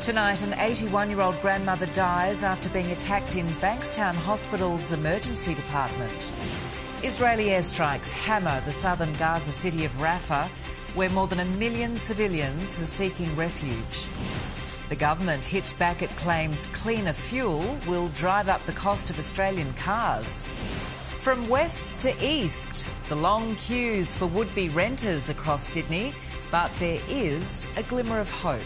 Tonight, an 81-year-old grandmother dies after being attacked in Bankstown Hospital's emergency department. Israeli airstrikes hammer the southern Gaza city of Rafah, where more than 1 million civilians are seeking refuge. The government hits back at claims cleaner fuel will drive up the cost of Australian cars. From west to east, the long queues for would-be renters across Sydney, but there is a glimmer of hope.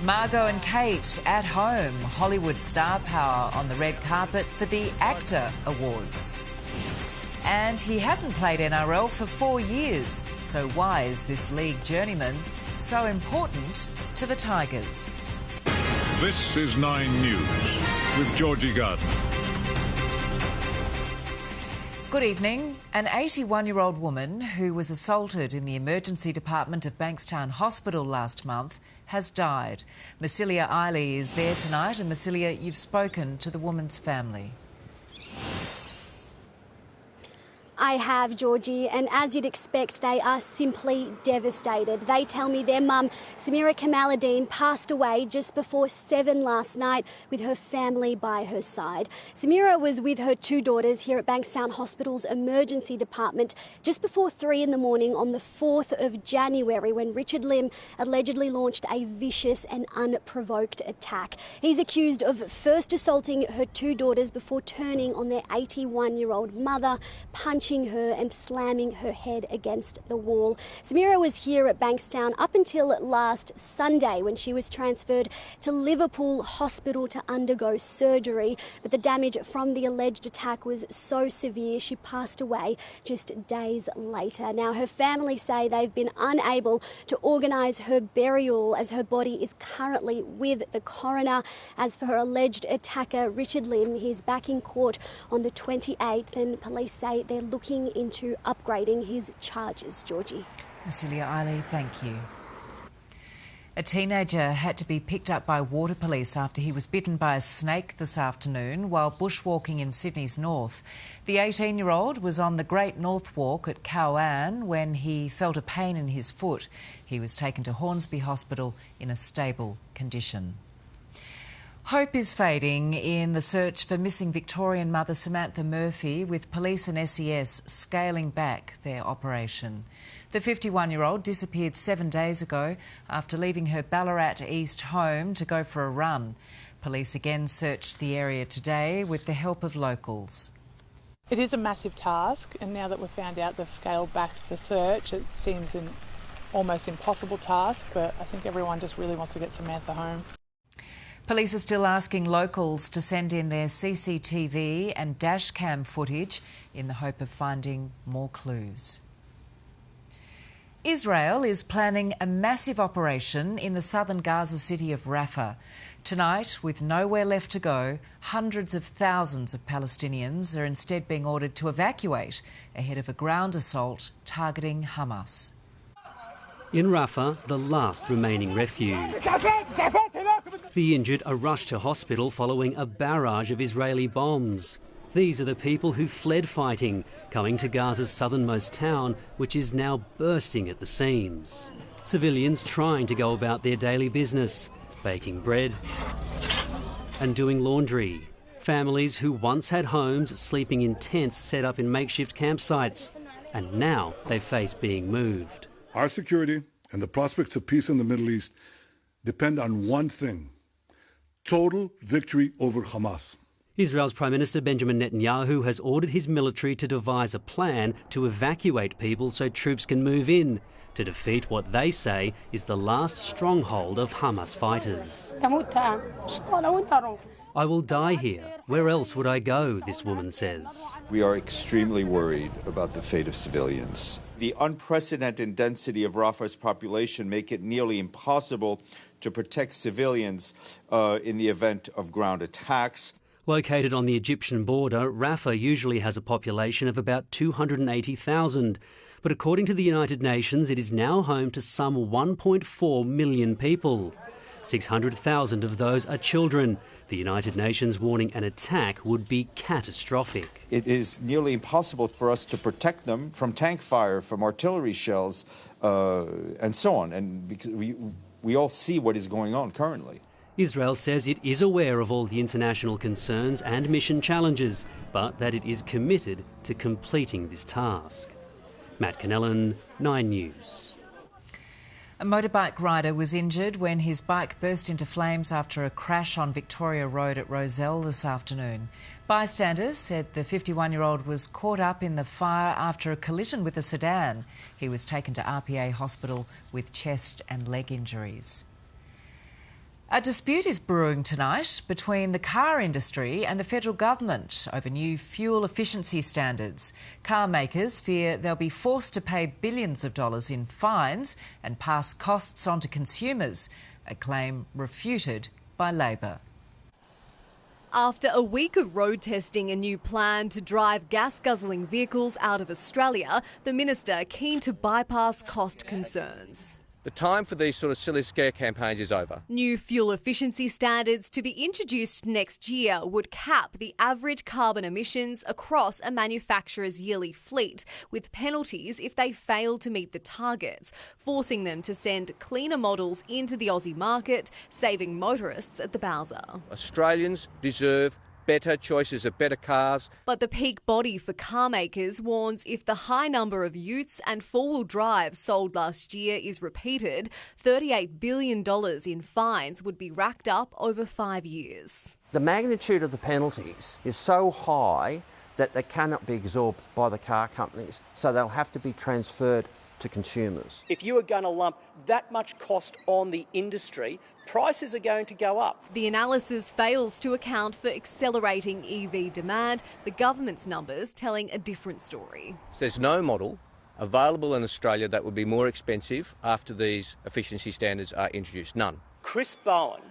Margot and Kate at home, Hollywood star power on the red carpet for the AACTA Awards. And he hasn't played NRL for 4 years, so why is this league journeyman so important to the Tigers? This is 9 News with Georgie, Gardner. Good evening. An 81-year-old woman who was assaulted in the emergency department of Bankstown Hospital last month has died. Massilia Eiley is there tonight, and Massilia, you've spoken to the woman's family. I have, Georgie, and as you'd expect, they are simply devastated. They tell me their mum, Samira Kamaluddin, passed away just before 7 last night with her family by her side. Samira was with her 2 daughters here at Bankstown Hospital's emergency department just before 3 in the morning on the 4th of January when Richard Lim allegedly launched a vicious and unprovoked attack. He's accused of first assaulting her 2 daughters before turning on their 81-year-old mother, punching her and slamming her head against the wall. Samira was here at Bankstown up until last Sunday when she was transferred to Liverpool Hospital to undergo surgery, but the damage from the alleged attack was so severe she passed away just days later. Now, her family say they've been unable to organise her burial as her body is currently with the coroner. As for her alleged attacker, Richard Lim, he's back in court on the 28th, and police say they're looking into upgrading his charges, Georgie. Massilia Eiley, thank you. A teenager had to be picked up by water police after he was bitten by a snake this afternoon while bushwalking in Sydney's north. The 18-year-old was on the Great North Walk at Cowan when he felt a pain in his foot. He was taken to Hornsby Hospital in a stable condition. Hope is fading in the search for missing Victorian mother Samantha Murphy, with police and SES scaling back their operation. The 51-year-old disappeared 7 days ago after leaving her Ballarat East home to go for a run. Police again searched the area today with the help of locals. It is a massive task, and now that we've found out they've scaled back the search, it seems an almost impossible task, but I think everyone just really wants to get Samantha home. Police are still asking locals to send in their CCTV and dashcam footage in the hope of finding more clues. Israel is planning a massive operation in the southern Gaza city of Rafah. Tonight, with nowhere left to go, hundreds of thousands of Palestinians are instead being ordered to evacuate ahead of a ground assault targeting Hamas. In Rafah, the last remaining refuge. The injured are rushed to hospital following a barrage of Israeli bombs. These are the people who fled fighting, coming to Gaza's southernmost town, which is now bursting at the seams. Civilians trying to go about their daily business, baking bread and doing laundry. Families who once had homes sleeping in tents set up in makeshift campsites, and now they face being moved. Our security and the prospects of peace in the Middle East depend on one thing: total victory over Hamas. Israel's Prime Minister Benjamin Netanyahu has ordered his military to devise a plan to evacuate people so troops can move in to defeat what they say is the last stronghold of Hamas fighters. I will die here. Where else would I go, this woman says. We are extremely worried about the fate of civilians. The unprecedented density of Rafah's population make it nearly impossible to protect civilians in the event of ground attacks. Located on the Egyptian border, Rafah usually has a population of about 280,000. But according to the United Nations, it is now home to some 1.4 million people. 600,000 of those are children. The United Nations warning an attack would be catastrophic. It is nearly impossible for us to protect them from tank fire, from artillery shells, and so on. And because we We all see what is going on currently. Israel says it is aware of all the international concerns and mission challenges, but that it is committed to completing this task. Matt Cannellan, 9 News. A motorbike rider was injured when his bike burst into flames after a crash on Victoria Road at Rozelle this afternoon. Bystanders said the 51-year-old was caught up in the fire after a collision with a sedan. He was taken to RPA Hospital with chest and leg injuries. A dispute is brewing tonight between the car industry and the federal government over new fuel efficiency standards. Car makers fear they'll be forced to pay billions of dollars in fines and pass costs on to consumers, a claim refuted by Labor. After a week of road testing a new plan to drive gas-guzzling vehicles out of Australia, the minister keen to bypass cost concerns. The time for these sort of silly scare campaigns is over. New fuel efficiency standards to be introduced next year would cap the average carbon emissions across a manufacturer's yearly fleet, with penalties if they fail to meet the targets, forcing them to send cleaner models into the Aussie market, saving motorists at the bowser. Australians deserve better choices of better cars. But the peak body for car makers warns if the high number of utes and four-wheel drives sold last year is repeated, $38 billion in fines would be racked up over 5 years. The magnitude of the penalties is so high that they cannot be absorbed by the car companies, so they'll have to be transferred to consumers. If you are going to lump that much cost on the industry, prices are going to go up. The analysis fails to account for accelerating EV demand, the government's numbers telling a different story. There's no model available in Australia that would be more expensive after these efficiency standards are introduced. None. Chris Bowen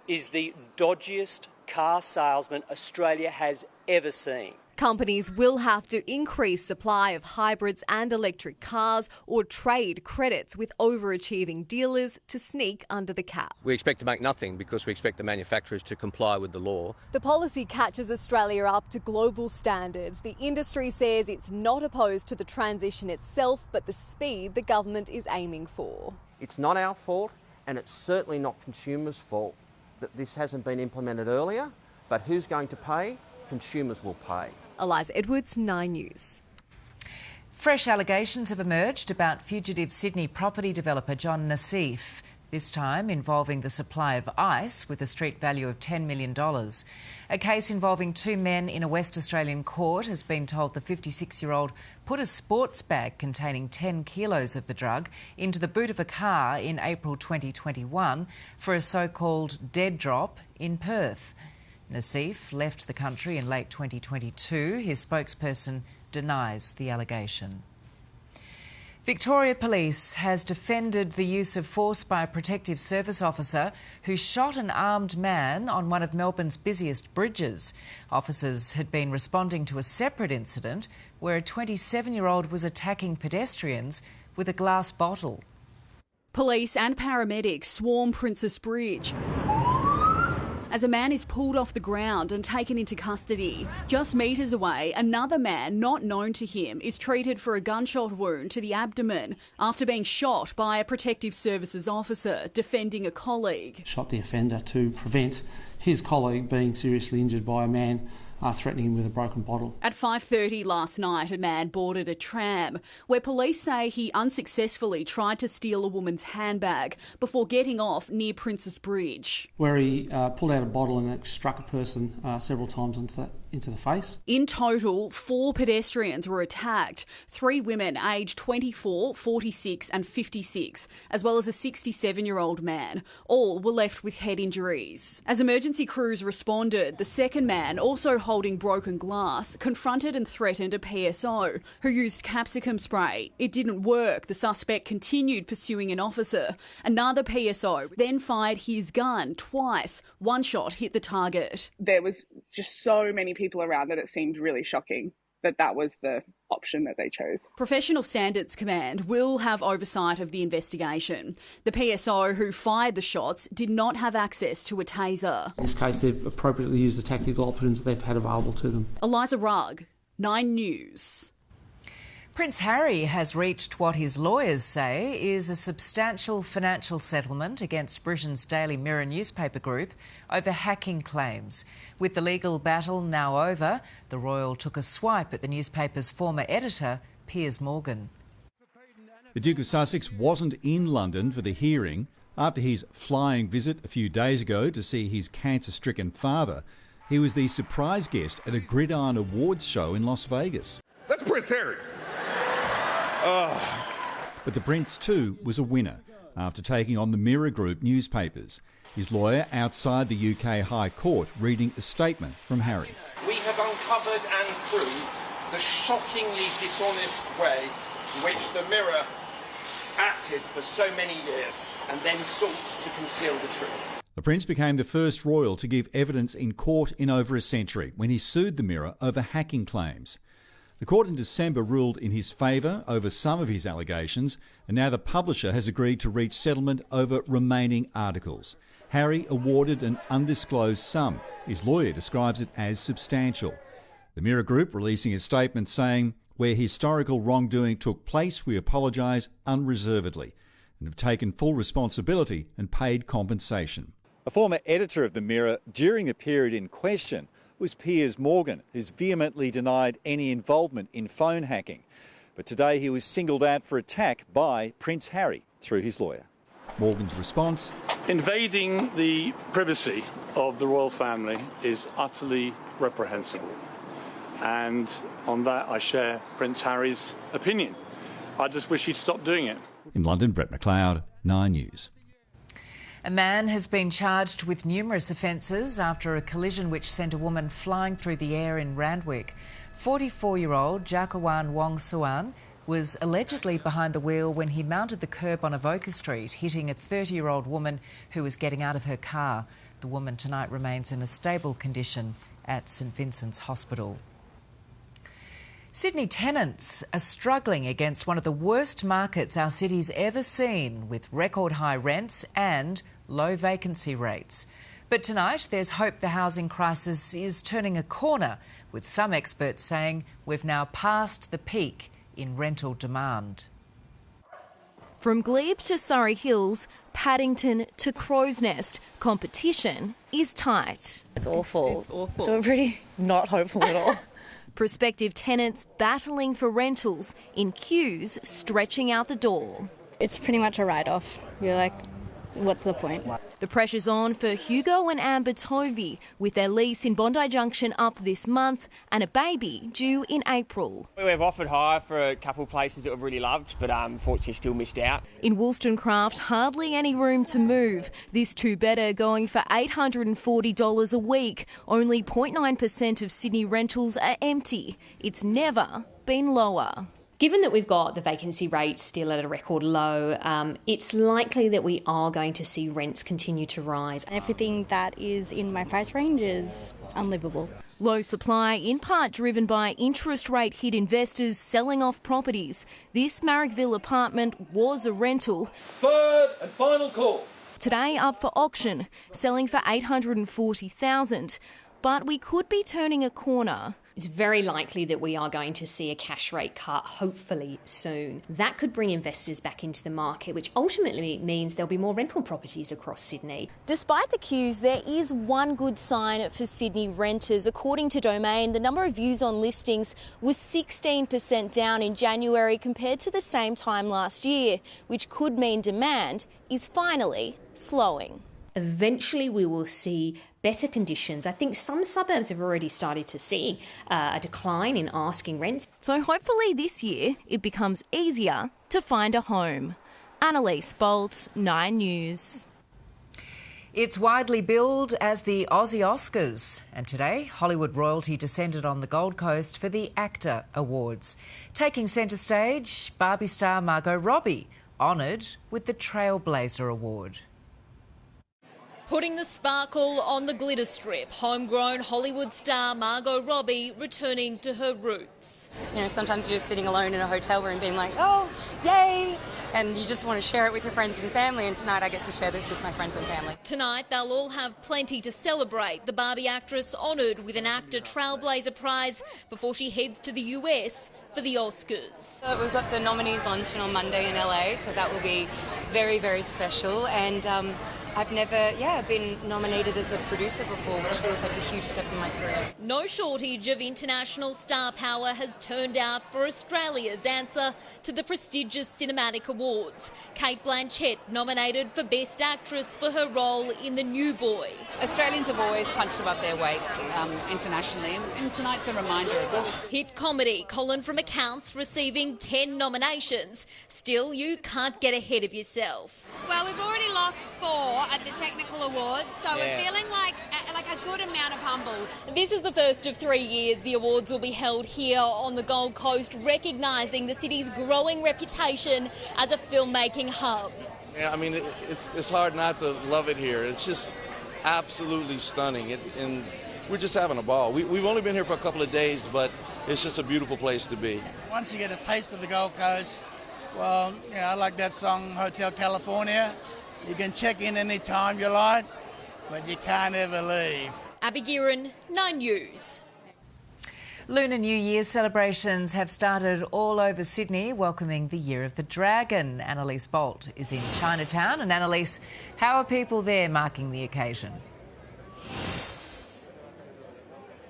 is the dodgiest car salesman Australia has ever seen. Companies will have to increase supply of hybrids and electric cars or trade credits with overachieving dealers to sneak under the cap. We expect to make nothing because we expect the manufacturers to comply with the law. The policy catches Australia up to global standards. The industry says it's not opposed to the transition itself, but the speed the government is aiming for. It's not our fault, and it's certainly not consumers' fault that this hasn't been implemented earlier, but who's going to pay? Consumers will pay. Eliza Edwards, 9 News. Fresh allegations have emerged about fugitive Sydney property developer John Nassif, this time involving the supply of ice with a street value of $10 million. A case involving two men in a West Australian court has been told the 56-year-old put a sports bag containing 10 kilos of the drug into the boot of a car in April 2021 for a so-called dead drop in Perth. Nassif left the country in late 2022. His spokesperson denies the allegation. Victoria Police has defended the use of force by a protective service officer who shot an armed man on one of Melbourne's busiest bridges. Officers had been responding to a separate incident where a 27-year-old was attacking pedestrians with a glass bottle. Police and paramedics swarm Princess Bridge as a man is pulled off the ground and taken into custody. Just metres away, another man not known to him is treated for a gunshot wound to the abdomen after being shot by a protective services officer defending a colleague. Shot the offender to prevent his colleague being seriously injured by a man threatening him with a broken bottle. At 5:30 last night, a man boarded a tram where police say he unsuccessfully tried to steal a woman's handbag before getting off near Princess Bridge, where he pulled out a bottle and struck a person several times into the face. In total, 4 pedestrians were attacked, 3 women aged 24, 46 and 56, as well as a 67-year-old man. All were left with head injuries. As emergency crews responded, the second man, also holding broken glass, confronted and threatened a PSO who used capsicum spray. It didn't work. The suspect continued pursuing an officer. Another PSO then fired his gun twice. One shot hit the target. There was just so many people around that it seemed really shocking that was the option that they chose. Professional Standards Command will have oversight of the investigation. The PSO who fired the shots did not have access to a taser. In this case, they've appropriately used the tactical options they've had available to them. Eliza Rugg, 9 News. Prince Harry has reached what his lawyers say is a substantial financial settlement against Britain's Daily Mirror newspaper group over hacking claims. With the legal battle now over, the royal took a swipe at the newspaper's former editor, Piers Morgan. The Duke of Sussex wasn't in London for the hearing. After his flying visit a few days ago to see his cancer-stricken father, he was the surprise guest at a Gridiron Awards show in Las Vegas. That's Prince Harry. But the Prince too was a winner after taking on the Mirror Group newspapers. His lawyer outside the UK High Court reading a statement from Harry. We have uncovered and proved the shockingly dishonest way in which the Mirror acted for so many years and then sought to conceal the truth. The Prince became the first royal to give evidence in court in over a century when he sued the Mirror over hacking claims. The court in December ruled in his favour over some of his allegations, and now the publisher has agreed to reach settlement over remaining articles. Harry awarded an undisclosed sum. His lawyer describes it as substantial. The Mirror Group releasing a statement saying, "Where historical wrongdoing took place, we apologise unreservedly and have taken full responsibility and paid compensation." A former editor of the Mirror during the period in question was Piers Morgan, who's vehemently denied any involvement in phone hacking. But today he was singled out for attack by Prince Harry through his lawyer. Morgan's response: invading the privacy of the royal family is utterly reprehensible. And on that I share Prince Harry's opinion. I just wish he'd stop doing it. In London, Brett McLeod, 9 News. A man has been charged with numerous offences after a collision which sent a woman flying through the air in Randwick. 44-year-old Jakawan Wong Suan was allegedly behind the wheel when he mounted the curb on Avoca Street, hitting a 30-year-old woman who was getting out of her car. The woman tonight remains in a stable condition at St Vincent's Hospital. Sydney tenants are struggling against one of the worst markets our city's ever seen, with record high rents and low vacancy rates. But tonight there's hope the housing crisis is turning a corner, with some experts saying we've now passed the peak in rental demand. From Glebe to Surrey Hills, Paddington to Crow's Nest, competition is tight. It's awful. It's awful. So we're pretty not hopeful at all. Prospective tenants battling for rentals in queues stretching out the door. It's pretty much a write-off. You're like, what's the point? The pressure's on for Hugo and Amber Tovey, with their lease in Bondi Junction up this month and a baby due in April. We've offered hire for a couple of places that we've really loved, but unfortunately still missed out. In Wollstonecraft, hardly any room to move. This two-bedder going for $840 a week. Only 0.9% of Sydney rentals are empty. It's never been lower. Given that we've got the vacancy rate still at a record low, it's likely that we are going to see rents continue to rise. Everything that is in my price range is unlivable. Low supply, in part driven by interest rate hit investors selling off properties. This Marrickville apartment was a rental. Third and final call. Today up for auction, selling for $840,000. But we could be turning a corner. It's very likely that we are going to see a cash rate cut, hopefully soon. That could bring investors back into the market, which ultimately means there'll be more rental properties across Sydney. Despite the queues, there is one good sign for Sydney renters. According to Domain, the number of views on listings was 16% down in January compared to the same time last year, which could mean demand is finally slowing. Eventually we will see better conditions. I think some suburbs have already started to see a decline in asking rents. So hopefully this year it becomes easier to find a home. Annalise Bolt, 9 News. It's widely billed as the Aussie Oscars, and today Hollywood royalty descended on the Gold Coast for the AACTA Awards. Taking centre stage, Barbie star Margot Robbie, honoured with the Trailblazer Award. Putting the sparkle on the glitter strip, homegrown Hollywood star Margot Robbie returning to her roots. You know, sometimes you're just sitting alone in a hotel room being like, oh, yay! And you just want to share it with your friends and family, and tonight I get to share this with my friends and family. Tonight they'll all have plenty to celebrate. The Barbie actress honoured with an AACTA Trailblazer Prize before she heads to the US for the Oscars. We've got the nominees luncheon on Monday in LA, so that will be very, very special. And I've never, been nominated as a producer before, which feels like a huge step in my career. No shortage of international star power has turned out for Australia's answer to the prestigious Cinematic Awards. Cate Blanchett nominated for Best Actress for her role in The New Boy. Australians have always punched above their weight internationally, and tonight's a reminder of that. Hit comedy Colin from Accounts receiving 10 nominations. Still, you can't get ahead of yourself. Well, we've already lost 4 at the Technical Awards, so we're feeling like a good amount of humbled. This is the first of 3 years the awards will be held here on the Gold Coast, recognising the city's growing reputation as a filmmaking hub. Yeah, I mean, it's hard not to love it here. It's just absolutely stunning, and we're just having a ball. We've only been here for a couple of days, but it's just a beautiful place to be. Once you get a taste of the Gold Coast, well, yeah, I like that song, Hotel California. You can check in any time you like, but you can't ever leave. Abby Guerin, 9 News. Lunar New Year celebrations have started all over Sydney, welcoming the Year of the Dragon. Annalise Bolt is in Chinatown. And Annalise, how are people there marking the occasion?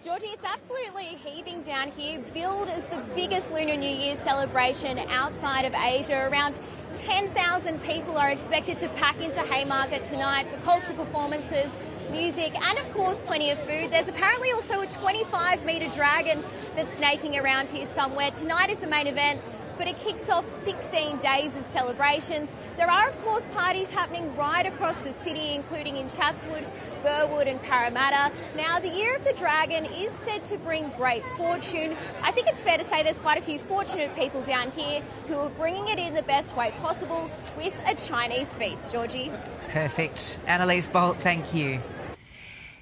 Georgie, it's absolutely heaving down here, billed as the biggest Lunar New Year celebration outside of Asia. Around 10,000 people are expected to pack into Haymarket tonight for culture performances, music and, of course, plenty of food. There's apparently also a 25-metre dragon that's snaking around here somewhere. Tonight is the main event, but it kicks off 16 days of celebrations. There are, of course, parties happening right across the city, including in Chatswood, Burwood and Parramatta. Now, the Year of the Dragon is said to bring great fortune. I think it's fair to say there's quite a few fortunate people down here who are bringing it in the best way possible with a Chinese feast. Georgie? Perfect. Annalise Bolt, thank you.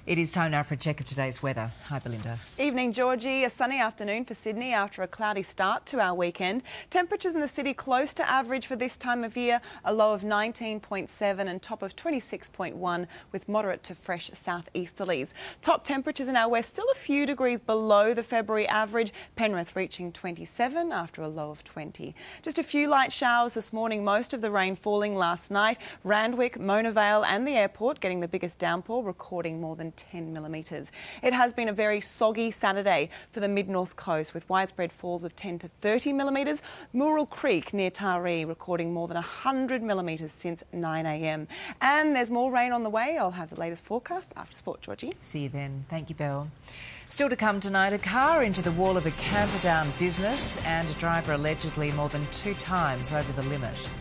It is time now for a check of today's weather. Hi, Belinda. Evening, Georgie. A sunny afternoon for Sydney after a cloudy start to our weekend. Temperatures in the city close to average for this time of year, a low of 19.7 and top of 26.1 with moderate to fresh southeasterlies. Top temperatures in our west still a few degrees below the February average. Penrith reaching 27 after a low of 20. Just a few light showers this morning, most of the rain falling last night. Randwick, Mona Vale and the airport getting the biggest downpour, recording more than 10 millimetres. It has been a very soggy Saturday for the mid-north coast with widespread falls of 10 to 30 millimetres. Mooral Creek near Taree recording more than 100 millimetres since 9 a.m. And there's more rain on the way. I'll have the latest forecast after sport, Georgie. See you then. Thank you, Belle. Still to come tonight, a car into the wall of a Camperdown business and a driver allegedly more than 2 times over the limit.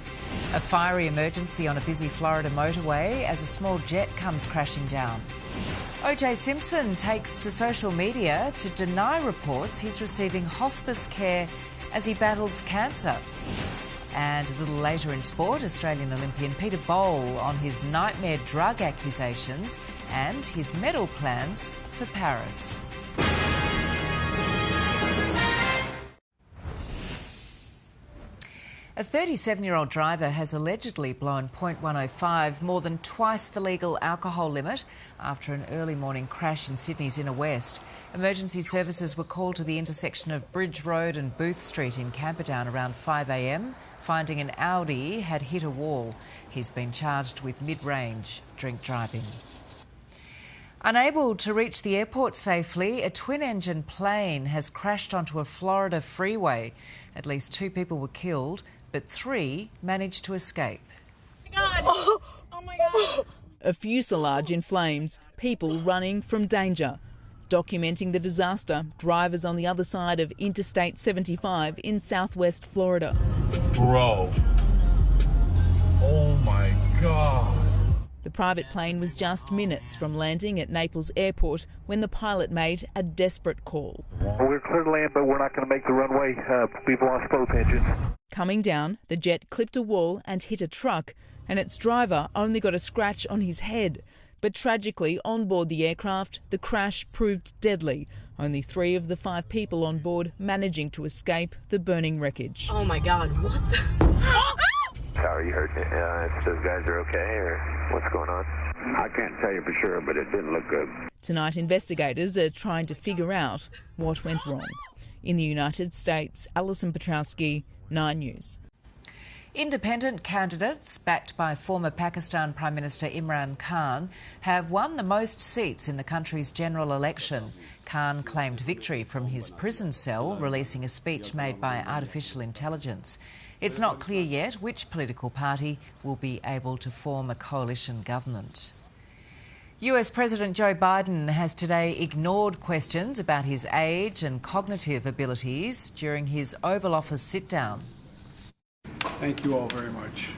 A fiery emergency on a busy Florida motorway as a small jet comes crashing down. O.J. Simpson takes to social media to deny reports he's receiving hospice care as he battles cancer. And a little later in sport, Australian Olympian Peter Bowl on his nightmare drug accusations and his medal plans for Paris. A 37-year-old driver has allegedly blown .105, more than twice the legal alcohol limit, after an early morning crash in Sydney's inner west. Emergency services were called to the intersection of Bridge Road and Booth Street in Camperdown around 5 a.m, finding an Audi had hit a wall. He's been charged with mid-range drink driving. Unable to reach the airport safely, a twin-engine plane has crashed onto a Florida freeway. At least 2 people were killed, but 3 managed to escape. Oh my God. A fuselage in flames, people running from danger. Documenting the disaster, drivers on the other side of Interstate 75 in southwest Florida. Bro. Oh my God. The private plane was just minutes from landing at Naples Airport when the pilot made a desperate call. We're clear to land, but we're not going to make the runway. We've lost both engines. Coming down, the jet clipped a wall and hit a truck, and its driver only got a scratch on his head. But tragically, on board the aircraft, the crash proved deadly. Only 3 of the 5 people on board managing to escape the burning wreckage. Oh my God, what the? How are you hurt? If those guys are okay, or what's going on? I can't tell you for sure, but it didn't look good. Tonight, investigators are trying to figure out what went wrong. In the United States, Alison Petrowski, 9 News. Independent candidates, backed by former Pakistan Prime Minister Imran Khan, have won the most seats in the country's general election. Khan claimed victory from his prison cell, releasing a speech made by artificial intelligence. It's not clear yet which political party will be able to form a coalition government. US President Joe Biden has today ignored questions about his age and cognitive abilities during his Oval Office sit-down. Thank you all very much.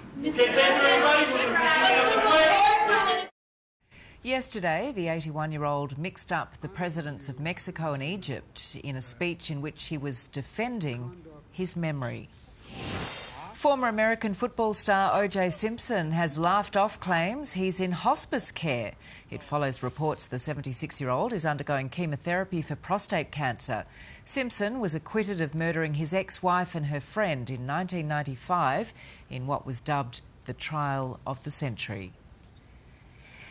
Yesterday, the 81-year-old mixed up the presidents of Mexico and Egypt in a speech in which he was defending his memory. Former American football star O.J. Simpson has laughed off claims he's in hospice care. It follows reports the 76-year-old is undergoing chemotherapy for prostate cancer. Simpson was acquitted of murdering his ex-wife and her friend in 1995 in what was dubbed the trial of the century.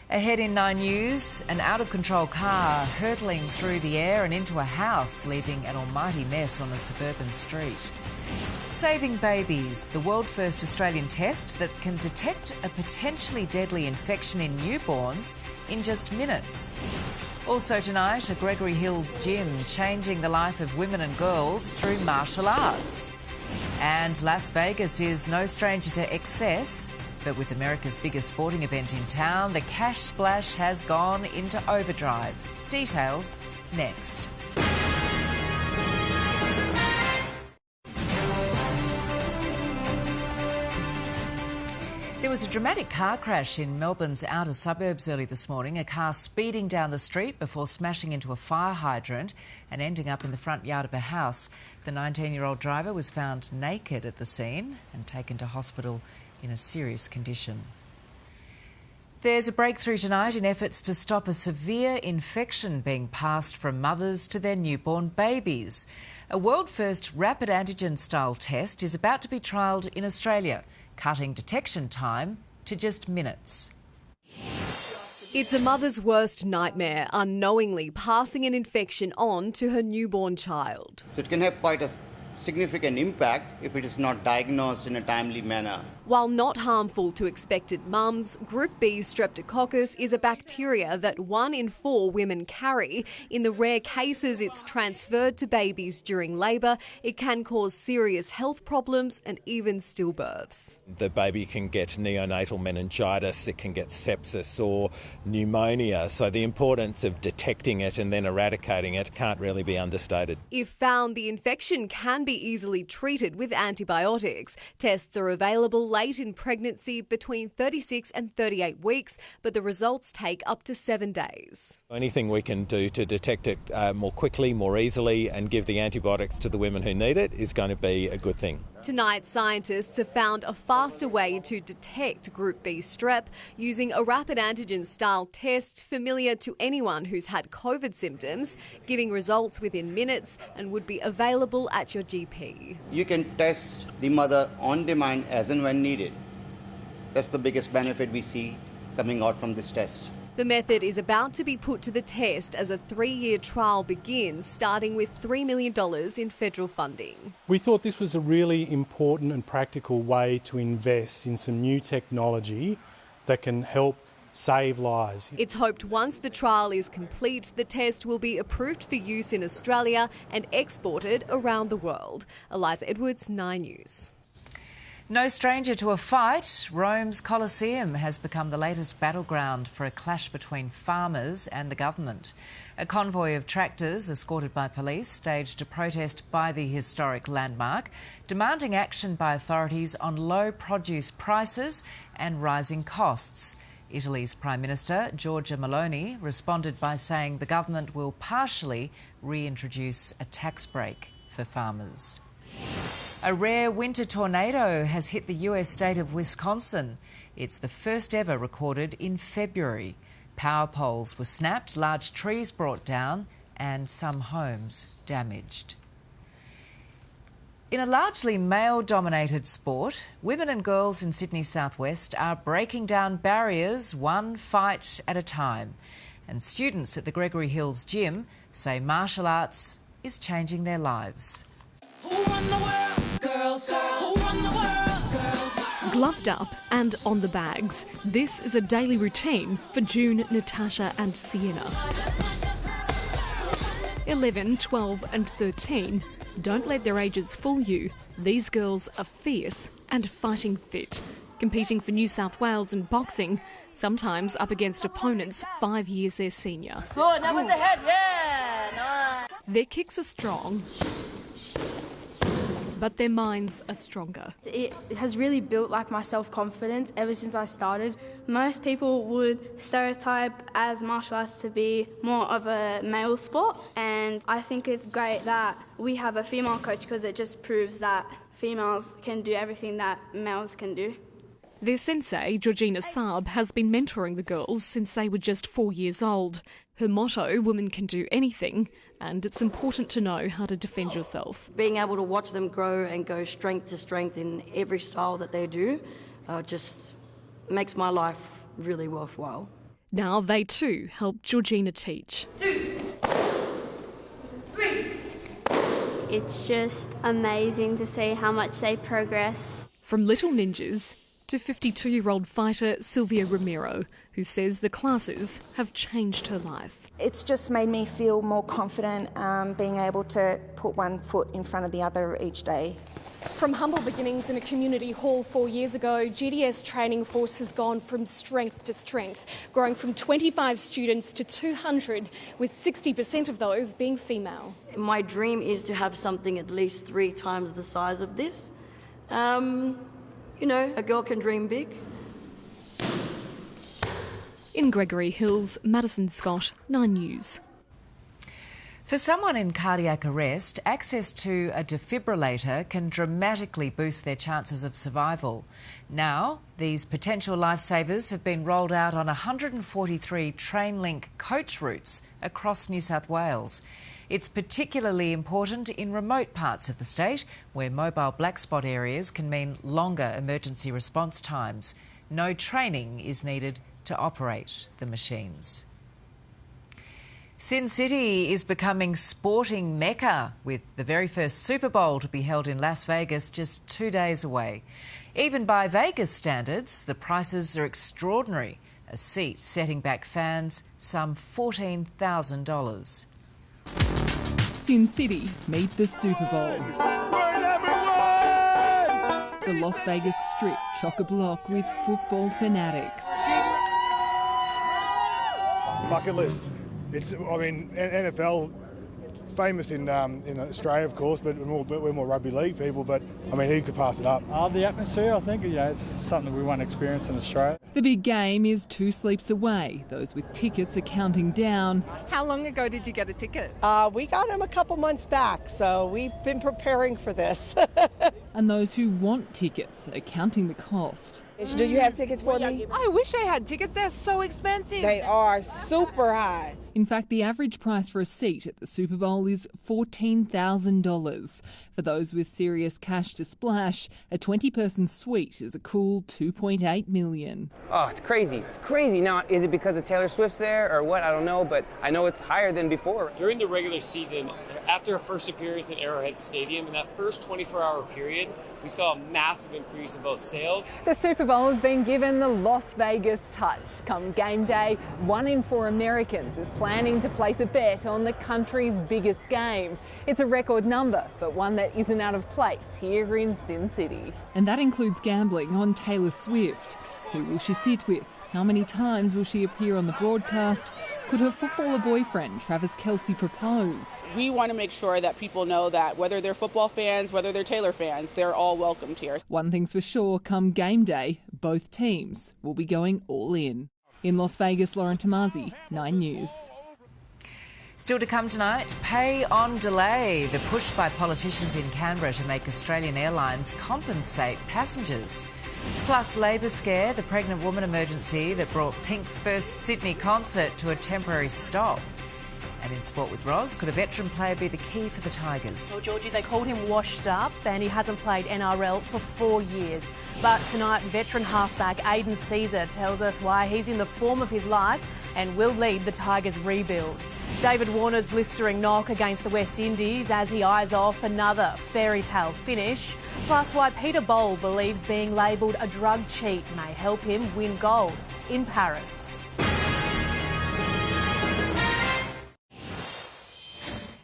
Ahead in 9 News, an out-of-control car hurtling through the air and into a house, leaving an almighty mess on a suburban street. Saving babies, the world-first Australian test that can detect a potentially deadly infection in newborns in just minutes. Also tonight, a Gregory Hills gym changing the life of women and girls through martial arts. And Las Vegas is no stranger to excess, but with America's biggest sporting event in town, the cash splash has gone into overdrive. Details next. There was a dramatic car crash in Melbourne's outer suburbs early this morning, a car speeding down the street before smashing into a fire hydrant and ending up in the front yard of a house. The 19-year-old driver was found naked at the scene and taken to hospital in a serious condition. There's a breakthrough tonight in efforts to stop a severe infection being passed from mothers to their newborn babies. A world-first rapid antigen-style test is about to be trialled in Australia, cutting detection time to just minutes. It's a mother's worst nightmare, unknowingly passing an infection on to her newborn child. So it can have quite a significant impact if it is not diagnosed in a timely manner. While not harmful to expectant mums, Group B streptococcus is a bacteria that 1 in 4 women carry. In the rare cases it's transferred to babies during labour, it can cause serious health problems and even stillbirths. The baby can get neonatal meningitis, it can get sepsis or pneumonia, so the importance of detecting it and then eradicating it can't really be understated. If found, the infection can be easily treated with antibiotics. Tests are available late in pregnancy between 36 and 38 weeks, but the results take up to 7 days. Anything we can do to detect it more quickly, more easily and give the antibiotics to the women who need it is going to be a good thing. Tonight, scientists have found a faster way to detect Group B strep using a rapid antigen-style test familiar to anyone who's had COVID symptoms, giving results within minutes and would be available at your GP. You can test the mother on demand as and when needed. That's the biggest benefit we see coming out from this test. The method is about to be put to the test as a 3-year trial begins, starting with $3 million in federal funding. We thought this was a really important and practical way to invest in some new technology that can help save lives. It's hoped once the trial is complete, the test will be approved for use in Australia and exported around the world. Eliza Edwards, 9 News. No stranger to a fight, Rome's Colosseum has become the latest battleground for a clash between farmers and the government. A convoy of tractors, escorted by police, staged a protest by the historic landmark, demanding action by authorities on low produce prices and rising costs. Italy's Prime Minister, Giorgia Meloni, responded by saying the government will partially reintroduce a tax break for farmers. A rare winter tornado has hit the US state of Wisconsin. It's the first ever recorded in February. Power poles were snapped, large trees brought down and some homes damaged. In a largely male-dominated sport, women and girls in Sydney's southwest are breaking down barriers one fight at a time. And students at the Gregory Hills Gym say martial arts is changing their lives. Gloved up and on the bags, this is a daily routine for June, Natasha and Sienna. 11, 12 and 13. Don't let their ages fool you. These girls are fierce and fighting fit, competing for New South Wales in boxing, sometimes up against opponents 5 years their senior. Good, that was the head, yeah, nice. Their kicks are strong, but their minds are stronger. It has really built my self-confidence ever since I started. Most people would stereotype as martial arts to be more of a male sport, and I think it's great that we have a female coach because it just proves that females can do everything that males can do. Their sensei, Georgina Saab, has been mentoring the girls since they were just 4 years old. Her motto, women can do anything, and it's important to know how to defend yourself. Being able to watch them grow and go strength to strength in every style that they do just makes my life really worthwhile. Now they too help Georgina teach. 2, 3. It's just amazing to see how much they progress. From little ninjas to 52-year-old fighter Sylvia Romero, who says the classes have changed her life. It's just made me feel more confident, being able to put one foot in front of the other each day. From humble beginnings in a community hall 4 years ago, GDS Training Force has gone from strength to strength, growing from 25 students to 200, with 60% of those being female. My dream is to have something at least 3 times the size of this. You know, a girl can dream big. In Gregory Hills, Madison Scott, 9 News. For someone in cardiac arrest, access to a defibrillator can dramatically boost their chances of survival. Now, these potential lifesavers have been rolled out on 143 Trainlink coach routes across New South Wales. It's particularly important in remote parts of the state where mobile black spot areas can mean longer emergency response times. No training is needed to operate the machines. Sin City is becoming sporting mecca, with the very first Super Bowl to be held in Las Vegas just 2 days away. Even by Vegas standards, the prices are extraordinary, a seat setting back fans some $14,000. Sin City meet the Super Bowl. The Las Vegas Strip chock-a-block with football fanatics. Bucket list. NFL famous in Australia, of course, but we're more rugby league people. But who could pass it up? The atmosphere, I think, it's something we want to experience in Australia. The big game is 2 sleeps away. Those with tickets are counting down. How long ago did you get a ticket? We got them a couple months back, so we've been preparing for this. And those who want tickets are counting the cost. Do you have tickets for me? I wish I had tickets. They're so expensive. They are super high. In fact, the average price for a seat at the Super Bowl is $14,000. For those with serious cash to splash, a 20-person suite is a cool $2.8 million. Oh, it's crazy. It's crazy. Now, is it because of Taylor Swift's there or what? I don't know, but I know it's higher than before. During the regular season, after a first appearance at Arrowhead Stadium, in that first 24-hour period, we saw a massive increase in both sales. The Super Bowl has been given the Las Vegas touch. Come game day, 1 in 4 Americans is planning to place a bet on the country's biggest game. It's a record number, but one that isn't out of place here in Sin City. And that includes gambling on Taylor Swift. Who will she sit with? How many times will she appear on the broadcast? Could her footballer boyfriend, Travis Kelce, propose? We want to make sure that people know that whether they're football fans, whether they're Taylor fans, they're all welcomed here. One thing's for sure, come game day, both teams will be going all in. In Las Vegas, Lauren Tomasi, 9 News. Still to come tonight, pay on delay, the push by politicians in Canberra to make Australian Airlines compensate passengers. Plus Labour Scare, the pregnant woman emergency that brought Pink's first Sydney concert to a temporary stop. And in Sport with Roz, could a veteran player be the key for the Tigers? Well, Georgie, they called him washed up and he hasn't played NRL for 4 years. But tonight, veteran halfback Aiden Caesar tells us why he's in the form of his life and will lead the Tigers' rebuild. David Warner's blistering knock against the West Indies as he eyes off another fairy tale finish. Plus why Peter Bol believes being labelled a drug cheat may help him win gold in Paris.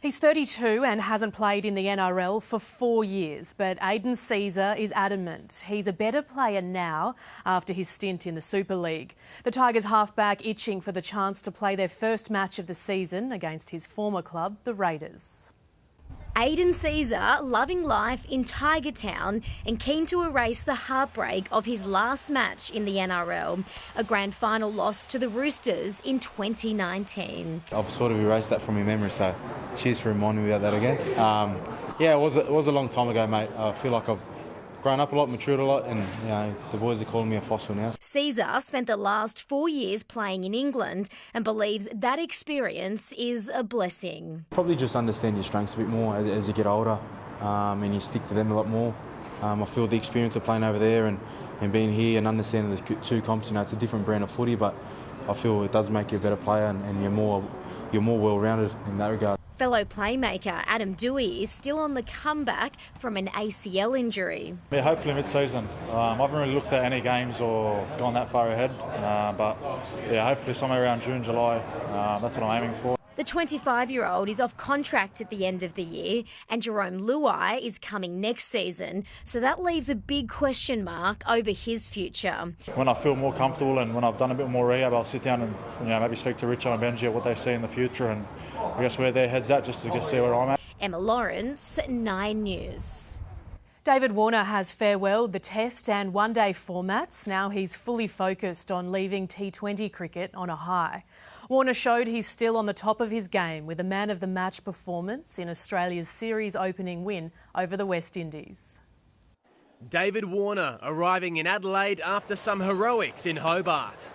He's 32 and hasn't played in the NRL for 4 years, but Aiden Caesar is adamant he's a better player now after his stint in the Super League. The Tigers halfback itching for the chance to play their first match of the season against his former club, the Raiders. Aiden Caesar loving life in Tiger Town and keen to erase the heartbreak of his last match in the NRL, a grand final loss to the Roosters in 2019. I've sort of erased that from my memory, so cheers for reminding me about that again. Yeah, it was a long time ago, mate. I feel like I've grown up a lot, matured a lot, and the boys are calling me a fossil now. Caesar spent the last 4 years playing in England and believes that experience is a blessing. Probably just understand your strengths a bit more as you get older, and you stick to them a lot more. I feel the experience of playing over there and being here and understanding the two comps, it's a different brand of footy, but I feel it does make you a better player and you're more well-rounded in that regard. Fellow playmaker Adam Dewey is still on the comeback from an ACL injury. Yeah, hopefully mid-season. I haven't really looked at any games or gone that far ahead, but yeah, hopefully somewhere around June, July, that's what I'm aiming for. The 25-year-old is off contract at the end of the year and Jerome Luai is coming next season, so that leaves a big question mark over his future. When I feel more comfortable and when I've done a bit more rehab, I'll sit down and maybe speak to Richard and Benji at what they see in the future and I guess where their head's at, just to see where I'm at. Emma Lawrence, 9 News. David Warner has farewelled the Test and one-day formats. Now he's fully focused on leaving T20 cricket on a high. Warner showed he's still on the top of his game with a man-of-the-match performance in Australia's series opening win over the West Indies. David Warner arriving in Adelaide after some heroics in Hobart.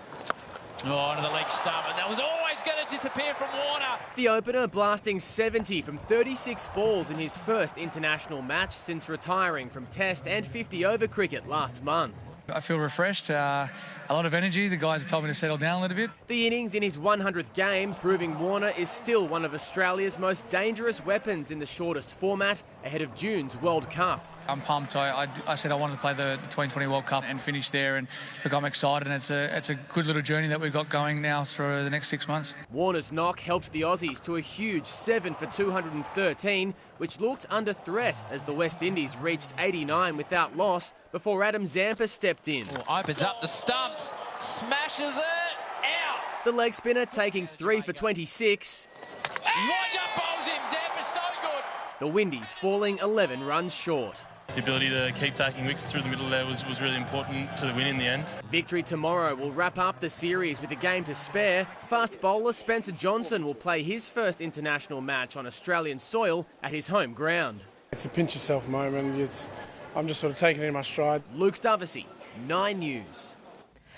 Oh, onto the leg stump, and that was always going to disappear from Warner. The opener blasting 70 from 36 balls in his first international match since retiring from Test and 50-over cricket last month. I feel refreshed, a lot of energy. The guys have told me to settle down a little bit. The innings in his 100th game proving Warner is still one of Australia's most dangerous weapons in the shortest format ahead of June's World Cup. I'm pumped. I said I wanted to play the 2020 World Cup and finish there, and look, I'm excited, and it's a good little journey that we've got going now for the next 6 months. Warner's knock helped the Aussies to a huge 7 for 213, which looked under threat as the West Indies reached 89 without loss before Adam Zampa stepped in. Opens up the stumps, smashes it, out! The leg spinner taking 3 for 26. Roger bowls him, Zampa's so good! The Windies falling 11 runs short. The ability to keep taking wickets through the middle there was really important to the win in the end. Victory tomorrow will wrap up the series with a game to spare. Fast bowler Spencer Johnson will play his first international match on Australian soil at his home ground. It's a pinch yourself moment. I'm just sort of taking it in my stride. Luke Dovesey, 9 News.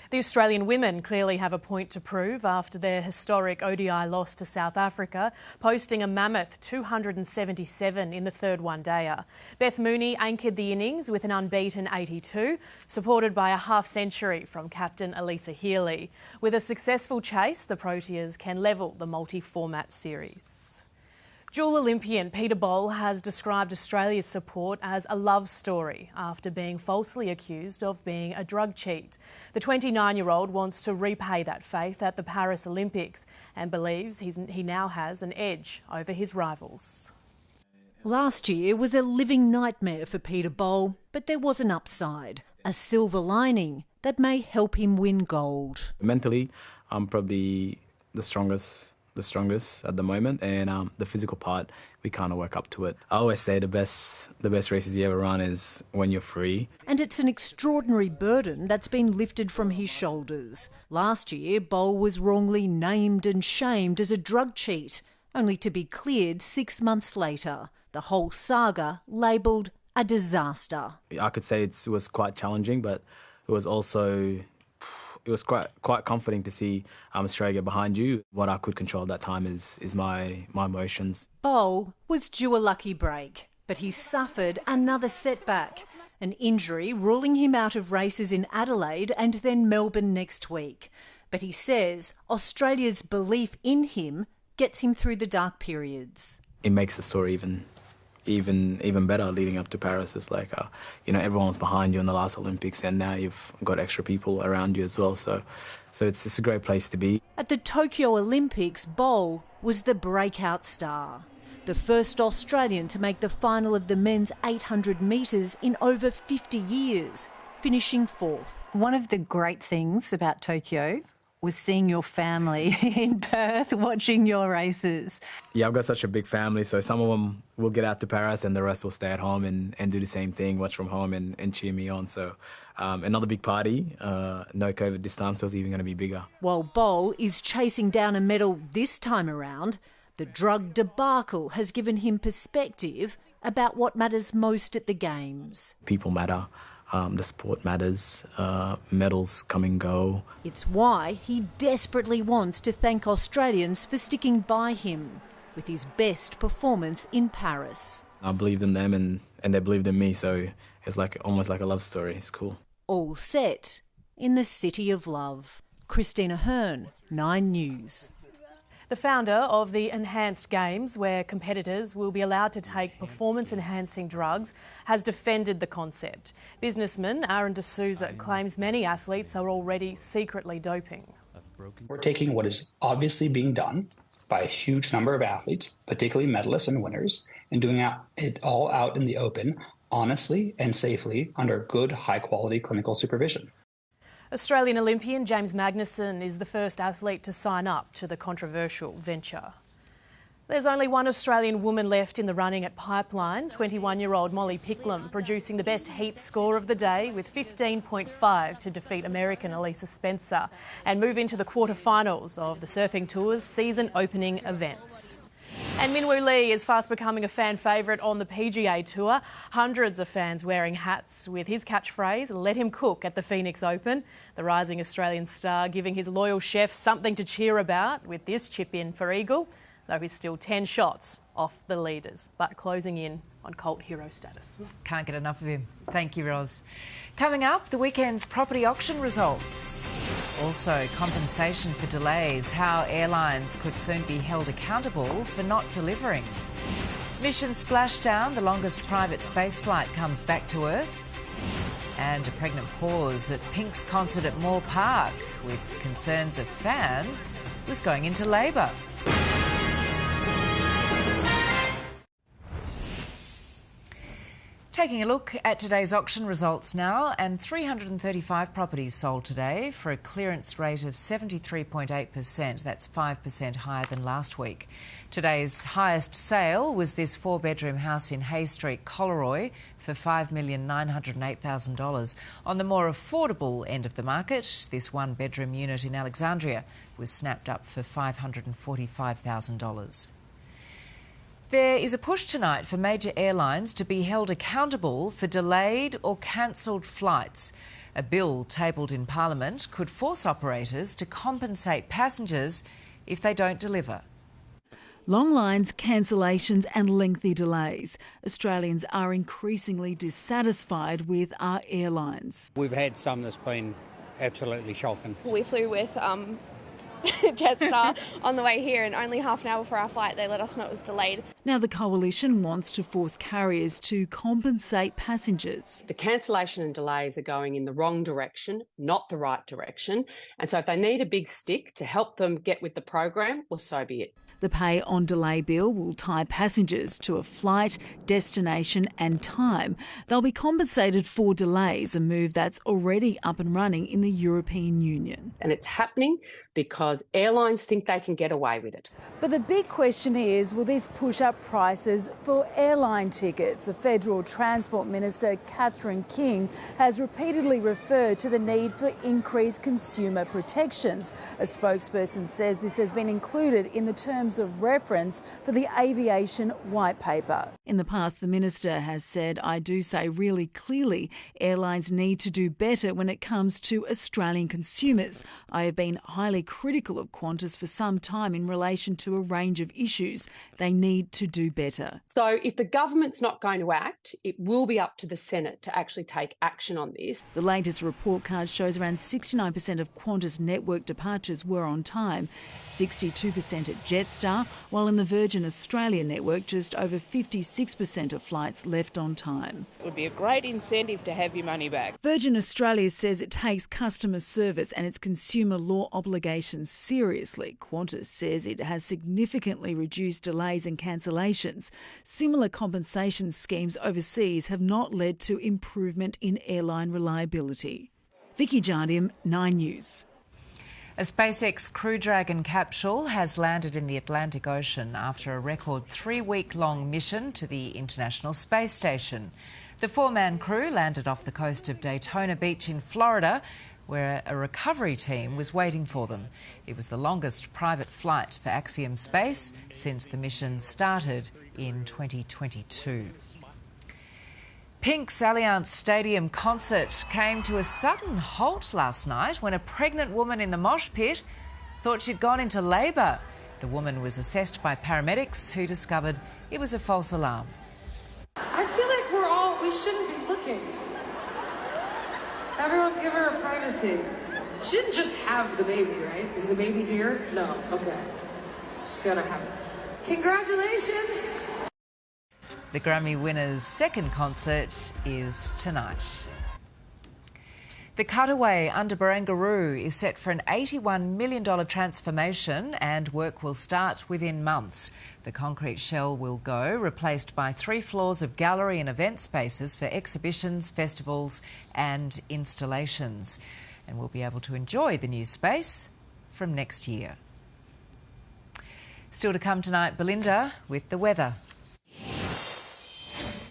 The Australian women clearly have a point to prove after their historic ODI loss to South Africa, posting a mammoth 277 in the third one-dayer. Beth Mooney anchored the innings with an unbeaten 82, supported by a half-century from captain Elisa Healy. With a successful chase, the Proteas can level the multi-format series. Dual Olympian Peter Bol has described Australia's support as a love story after being falsely accused of being a drug cheat. The 29-year-old wants to repay that faith at the Paris Olympics and believes he now has an edge over his rivals. Last year was a living nightmare for Peter Bol, but there was an upside, a silver lining that may help him win gold. Mentally, I'm probably the strongest at the moment, and the physical part, we kind of work up to it. I always say the best races you ever run is when you're free. And it's an extraordinary burden that's been lifted from his shoulders. Last year, Bol was wrongly named and shamed as a drug cheat, only to be cleared 6 months later. The whole saga labelled a disaster. I could say it was quite challenging, but it was also quite comforting to see Australia get behind you. What I could control at that time is my emotions. Bowl was due a lucky break, but he suffered another setback, an injury ruling him out of races in Adelaide and then Melbourne next week. But he says Australia's belief in him gets him through the dark periods. It makes the story even better leading up to Paris. It's like, everyone's behind you in the last Olympics, and now you've got extra people around you as well. So it's a great place to be. At the Tokyo Olympics, Bowl was the breakout star, the first Australian to make the final of the men's 800 metres in over 50 years, finishing fourth. One of the great things about Tokyo was seeing your family in Perth watching your races. Yeah, I've got such a big family, so some of them will get out to Paris and the rest will stay at home and do the same thing, watch from home and cheer me on. So another big party, no COVID this time, so it's even going to be bigger. While Bowl is chasing down a medal this time around, the drug debacle has given him perspective about what matters most at the Games. People matter. The sport matters, medals come and go. It's why he desperately wants to thank Australians for sticking by him with his best performance in Paris. I believed in them and they believed in me, so it's almost like a love story. It's cool. All set in the City of Love. Christina Hearn, 9 News. The founder of the Enhanced Games, where competitors will be allowed to take performance-enhancing drugs, has defended the concept. Businessman Aaron D'Souza claims many athletes are already secretly doping. We're taking what is obviously being done by a huge number of athletes, particularly medalists and winners, and doing it all out in the open, honestly and safely, under good, high-quality clinical supervision. Australian Olympian James Magnussen is the first athlete to sign up to the controversial venture. There's only one Australian woman left in the running at Pipeline, 21-year-old Molly Picklum, producing the best heat score of the day with 15.5 to defeat American Elisa Spencer and move into the quarterfinals of the Surfing Tour's season opening event. And Minwoo Lee is fast becoming a fan favourite on the PGA Tour. Hundreds of fans wearing hats with his catchphrase, "Let him cook," at the Phoenix Open. The rising Australian star giving his loyal chef something to cheer about with this chip-in for Eagle, though he's still 10 shots off the leaders, but closing in on cult hero status. Can't get enough of him. Thank you, Roz. Coming up, the weekend's property auction results. Also, compensation for delays, how airlines could soon be held accountable for not delivering. Mission Splashdown, the longest private space flight, comes back to Earth. And a pregnant pause at Pink's concert at Moore Park, with concerns a fan was going into labour. Taking a look at today's auction results now, and 335 properties sold today for a clearance rate of 73.8%. That's 5% higher than last week. Today's highest sale was this 4-bedroom house in Hay Street, Collaroy, for $5,908,000. On the more affordable end of the market, this 1-bedroom unit in Alexandria was snapped up for $545,000. There is a push tonight for major airlines to be held accountable for delayed or cancelled flights. A bill tabled in Parliament could force operators to compensate passengers if they don't deliver. Long lines, cancellations and lengthy delays. Australians are increasingly dissatisfied with our airlines. We've had some that's been absolutely shocking. We flew with Jetstar on the way here, and only half an hour before our flight they let us know it was delayed. Now the coalition wants to force carriers to compensate passengers. The cancellation and delays are going in the wrong direction, not the right direction, and so if they need a big stick to help them get with the program, well, so be it. The pay on delay bill will tie passengers to a flight, destination and time. They'll be compensated for delays, a move that's already up and running in the European Union. And it's happening because airlines think they can get away with it. But the big question is, will this push up prices for airline tickets? The Federal Transport Minister, Catherine King, has repeatedly referred to the need for increased consumer protections. A spokesperson says this has been included in the terms of reference for the aviation white paper. In the past, the minister has said, I do say really clearly, airlines need to do better when it comes to Australian consumers. I have been highly critical of Qantas for some time in relation to a range of issues. They need to do better. So if the government's not going to act, it will be up to the Senate to actually take action on this. The latest report card shows around 69% of Qantas network departures were on time, 62% at Jetstar, while in the Virgin Australia network, just over 56% of flights left on time. It would be a great incentive to have your money back. Virgin Australia says it takes customer service and its consumer law obligations seriously. Qantas says it has significantly reduced delays and cancellations. Similar compensation schemes overseas have not led to improvement in airline reliability. Vicky Jardim, 9 News. A SpaceX Crew Dragon capsule has landed in the Atlantic Ocean after a record 3-week-long mission to the International Space Station. The 4-man crew landed off the coast of Daytona Beach in Florida, where a recovery team was waiting for them. It was the longest private flight for Axiom Space since the mission started in 2022. Pink's Allianz Stadium concert came to a sudden halt last night when a pregnant woman in the mosh pit thought she'd gone into labour. The woman was assessed by paramedics who discovered it was a false alarm. I feel like we shouldn't be looking. Everyone give her a privacy. She didn't just have the baby, right? Is the baby here? No, okay. She's gonna have it. Congratulations! The Grammy winner's second concert is tonight. The Cutaway under Barangaroo is set for an $81 million transformation and work will start within months. The concrete shell will go, replaced by 3 floors of gallery and event spaces for exhibitions, festivals and installations. And we'll be able to enjoy the new space from next year. Still to come tonight, Belinda with the weather.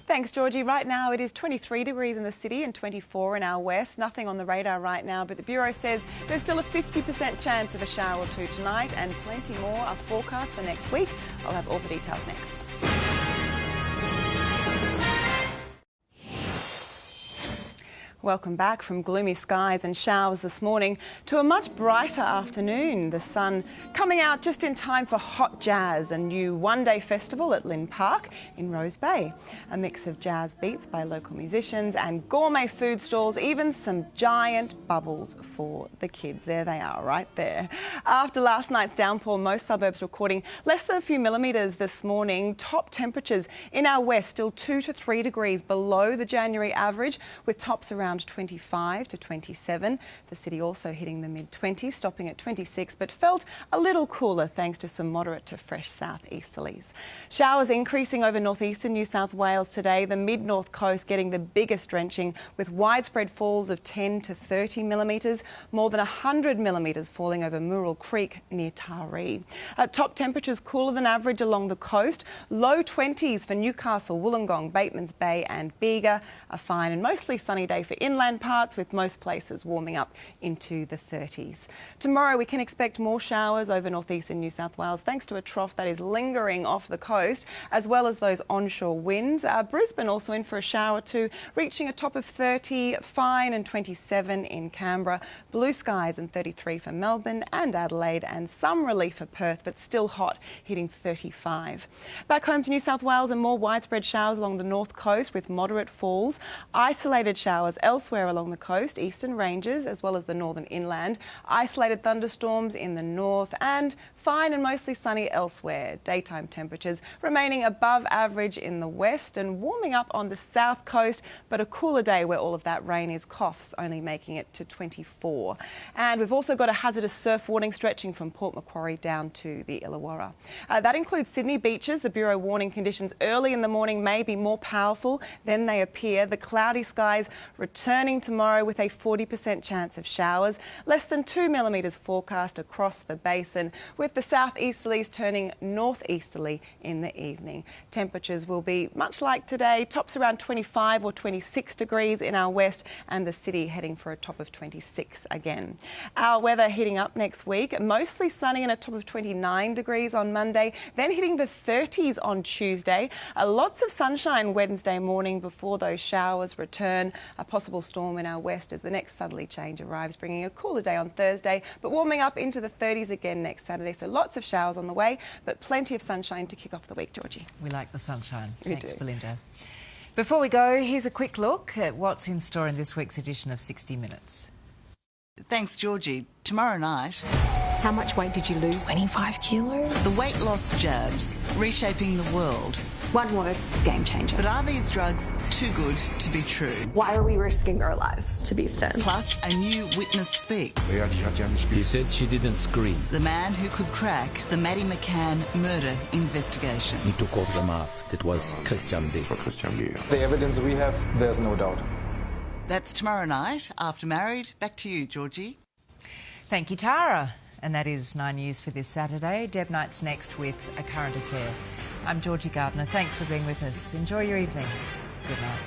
Thanks, Georgie. Right now it is 23 degrees in the city and 24 in our west. Nothing on the radar right now, but the Bureau says there's still a 50% chance of a shower or two tonight and plenty more are forecast for next week. I'll have all the details next. Welcome back from gloomy skies and showers this morning to a much brighter afternoon. The sun coming out just in time for Hot Jazz, a new one-day festival at Lynn Park in Rose Bay. A mix of jazz beats by local musicians and gourmet food stalls, even some giant bubbles for the kids. There they are, right there. After last night's downpour, most suburbs recording less than a few millimetres this morning. Top temperatures in our west still 2 to 3 degrees below the January average, with tops around 25 to 27. The city also hitting the mid-20s, stopping at 26, but felt a little cooler thanks to some moderate to fresh southeasterlies. Showers increasing over northeastern New South Wales today, the mid-north coast getting the biggest drenching with widespread falls of 10 to 30 millimetres, more than 100 millimetres falling over Murrell Creek near Taree. Top temperatures cooler than average along the coast, low 20s for Newcastle, Wollongong, Batemans Bay and Bega. A fine and mostly sunny day for inland parts, with most places warming up into the 30s. Tomorrow we can expect more showers over northeastern New South Wales thanks to a trough that is lingering off the coast, as well as those onshore winds. Brisbane also in for a shower too, reaching a top of 30, fine and 27 in Canberra. Blue skies and 33 for Melbourne and Adelaide, and some relief for Perth, but still hot, hitting 35. Back home to New South Wales and more widespread showers along the north coast with moderate falls. Isolated showers elsewhere along the coast, eastern ranges as well as the northern inland. Isolated thunderstorms in the north and fine and mostly sunny elsewhere. Daytime temperatures remaining above average in the west and warming up on the south coast, but a cooler day where all of that rain is coughs, only making it to 24. And we've also got a hazardous surf warning stretching from Port Macquarie down to the Illawarra. That includes Sydney beaches. The Bureau warning conditions early in the morning may be more powerful than they appear. The cloudy skies returning tomorrow with a 40% chance of showers. Less than 2 millimetres forecast across the basin, with the southeasterlies turning northeasterly in the evening. Temperatures will be much like today, tops around 25 or 26 degrees in our west, and the city heading for a top of 26 again. Our weather heating up next week, mostly sunny and a top of 29 degrees on Monday, then hitting the 30s on Tuesday. Lots of sunshine Wednesday morning before those showers return. A possible storm in our west as the next southerly change arrives, bringing a cooler day on Thursday, but warming up into the 30s again next Saturday. So lots of showers on the way, but plenty of sunshine to kick off the week, Georgie. We like the sunshine. We Thanks, do. Belinda. Before we go, here's a quick look at what's in store in this week's edition of 60 Minutes. Thanks, Georgie. Tomorrow night... How much weight did you lose? 25 kilos. The weight loss jabs, reshaping the world. One word, game changer. But are these drugs too good to be true? Why are we risking our lives to be thin? Plus, a new witness speaks. He said she didn't scream. The man who could crack the Maddie McCann murder investigation. He took off the mask. It was Christian B. The evidence we have, there's no doubt. That's tomorrow night, after Married. Back to you, Georgie. Thank you, Tara. And that is 9 News for this Saturday. Deb Knight's next with A Current Affair. I'm Georgie Gardner. Thanks for being with us. Enjoy your evening. Good night.